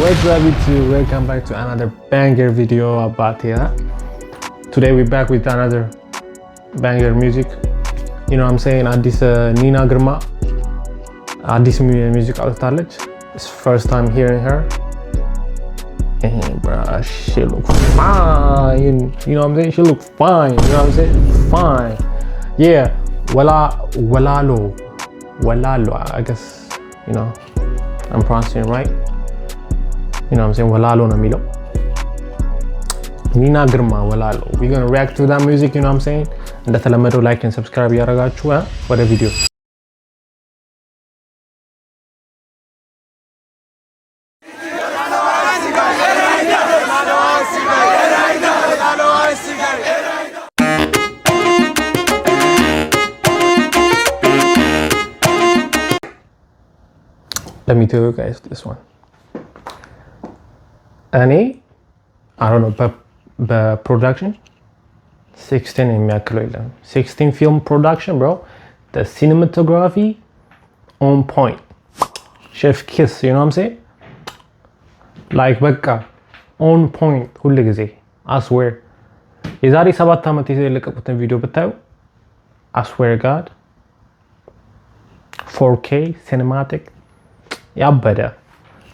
What's up YouTube? Welcome back to another banger video about here. Today we're back with another banger music. You know what I'm saying? Addis Nina Girma Addis music outalech. It's first time hearing her. And bruh, she look fine. You know what I'm saying? She look fine. You know what I'm saying? Fine. Yeah. Walalo. I guess, you know, I'm pronouncing it right. You know what I'm saying? Walalo na milo. Nina Girma Walalo. We're gonna react to that music, you know what I'm saying? And that's a like and subscribe yaragachu for the video. Let me tell you guys this one. I don't know, but the production 16 in Macaulay. 16 film production, bro. The cinematography on point. Chef kiss, you know what I'm saying? Like baka on point. I swear. Izari sabat amat የለቀቁትን ቪዲዮ ብታዩ I swear God 4K cinematic ያበደ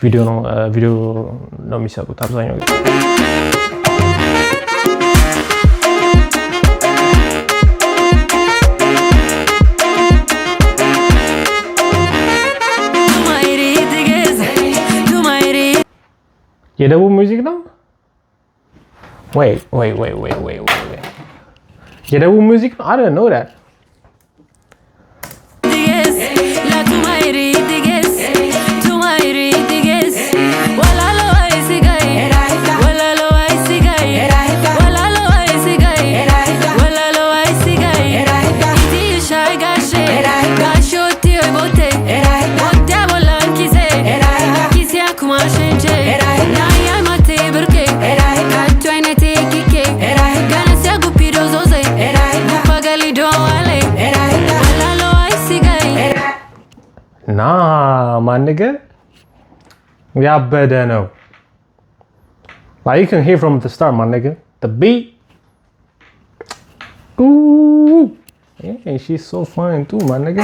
ቪዲዮ ነው የሚሰሩት አብዛኛው ጊዜ። የደቡብ ሙዚክ ነው። Wait. የደቡብ ሙዚክ ነው። I didn't know that. Nah, my nigga. ያበደ ነው. Like you can hear from the start, my nigga. The beat. Ooh. Yeah, she's so fine too, my nigga.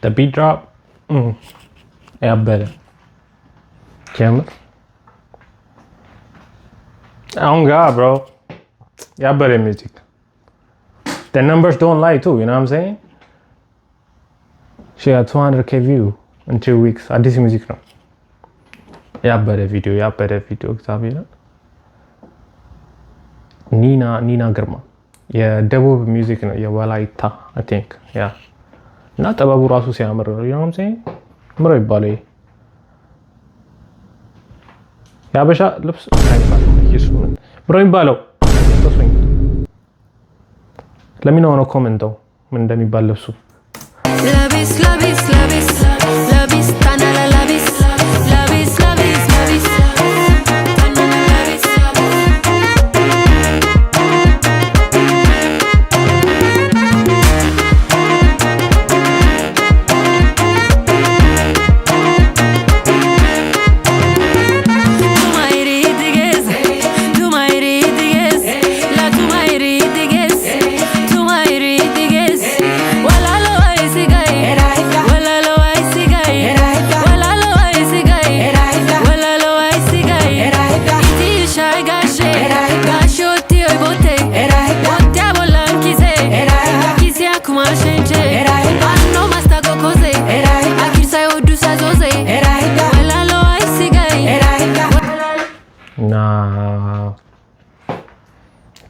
The beat drop, yeah, better. Camera. Oh God, bro. Yeah, better music. The numbers don't lie too, you know what I'm saying? She got 200k view in 2 weeks. Addis music no. Yeah, better video. Xavier. Nina Girma. Yeah, double music no. Yeah, Walaita, I think. Yeah. Not about ራሱ ሲያምር, you know what I'm saying? ምሮ ይባላል ያበሻ ልብስ አይባል ይሱን ምሮ ይባላል ተስፈኝ ለምን ነው ኮሜንት ምን እንደሚባል ልብሱ ለቢስ ታናላ ለቢስ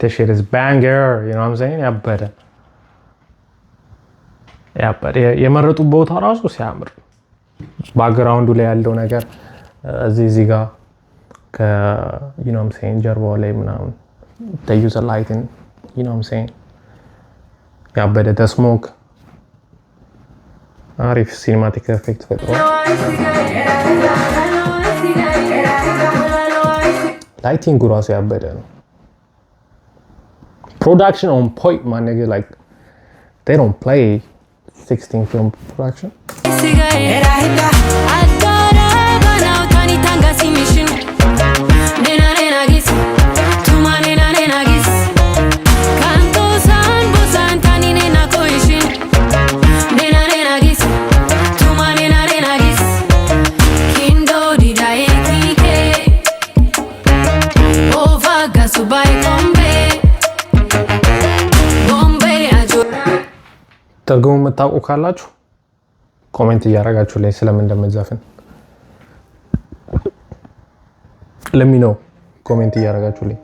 this shit is banger, you know what I'm saying? ያበደ የመረጡ ቦታ ራሱ ሲያምር ባክግራውንዱ ላይ ያለው ነገር እዚህ ጋር you know what I'm saying ጀርባው ላይ ምናምን they use a lighting, you know what I'm saying? ያበደ the smoke አሪፍ ሲኒማቲክ ኤፌክት ፈጥሯል። ላይቲንጉ ራሱ ያበደ ነው። Production on point, my nigga, like they don't play 16 film production. ተርጉሙ መታወቁ ካላችሁ ኮሜንት እያረጋችሁ ላይ ስለምን እንደምትዘፍን ለሚነው ኮሜንት እያረጋችሁ ላይ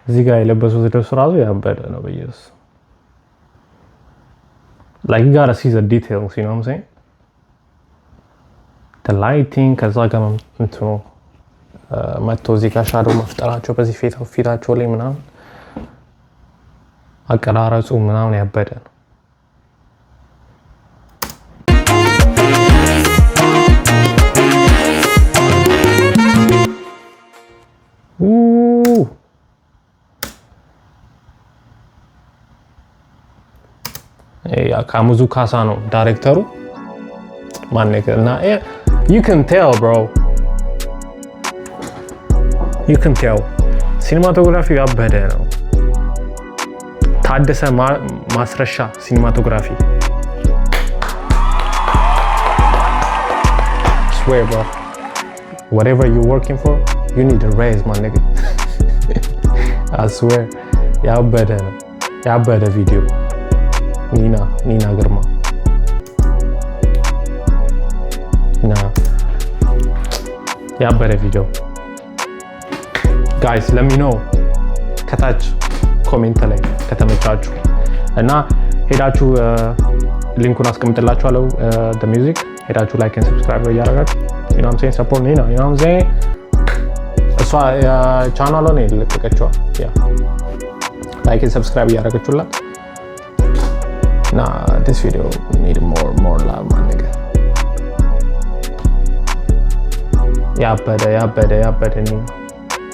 እዚህ ጋር የለበሱት ልብስ ራሱ ያበደ ነው በየስ like you gotta see the details, you know what I'm saying? The lighting ከዛ ጋር እንትኑ መጥቶ እዚህ ጋር ሻዶ መፍጠራቸው በዚህ ፊታቸው ላይ ምናምን አቀራረጹ ምናምን ያበደ ነው። ካሙዙ ካሳ ነው ዳይሬክተሩ ማንነገርና you can tell bro, you can tell ሲኒማቶግራፊ ያበደ ነው። ታደሰ ማስረሻ ሲኒማቶግራፊ swear bro, whatever you're working for you need to raise my nigga. I swear ያበደ ነው ያበደ ቪዲዮ ኒና ግርማ ያበደ ቪዲዮ ጋይስ let me know ከታች ኮሜንት ላይ ከተመቻችሁ እና ሄዳችሁ ሊንኩን አስቀምጥላችኋለሁ the music ሄዳችሁ ላይክ and subscribe ያደርጋችሁ you know what I'm saying support ኒና you know what I'm saying እሷ ቻናሏ ነው የለቀቀችው ያ ላይክ and subscribe ያደርጋችሁላት Nah, this video need more love, my nigga. Yeah, better.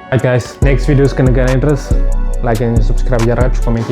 Alright guys, next video is gonna get interest. Like and subscribe, comment,